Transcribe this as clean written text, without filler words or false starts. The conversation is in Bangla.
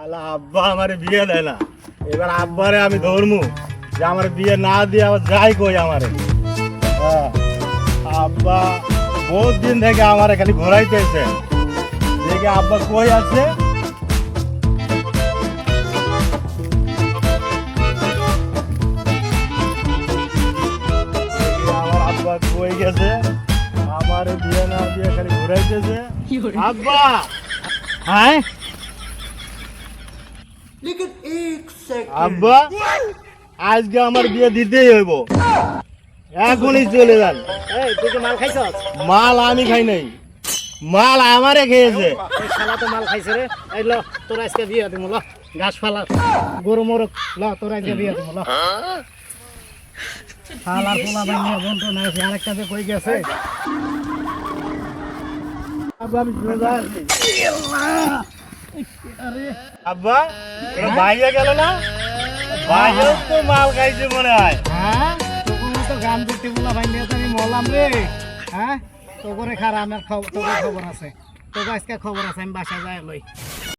আলা আব্বা আমার বিয়ে দেয় না, এবার আব্বারে আমি ধরমু যে আমার বিয়ে না দিয়ে আবার যাই কই আমারে। হ্যাঁ, আব্বা বহুত দিন থেকে আমারে খালি ঘোরাইতেছে, দেখে আব্বা কই আছে। দেখি আমার আব্বা কই গেছে, আমার বিয়ে না দিয়ে খালি ঘুরাইতেছে। আব্বা, হ্যাঁ আব্বা, আজকে আমার বিয়ে দিতেই হইব, এখনই চলে যান। এই তুই কি মাল খাইছস? মাল আমি খাই নাই, মাল আমারে খেয়েছে। এই শালা তো মাল খাইছে রে। এই ল তোর আজকে বিয়ে দিমু, ল ঘাস ফালা গরু মরক, ল তোর আজকে বিয়ে দিমু, ল। শালার পোলা ভাই নিয়ে বন্ধু না আছে, আরেকটা যে কই গেছে। আব্বা আমি চলে যাচ্ছি। আব্বা এটা ভাইয়া গেল না, ভাইয়া তো মাল খাইছে মনে হয়। হ্যাঁ তোকে তো গান করতে পোলা ভাই নিয়ে তো আমি মরলাম রে। হ্যাঁ তোকে খারাপ, আমার খবর, তোকে খবর আছে, তোকে আজকে খবর আছে, আমি বাসায় যাই লই।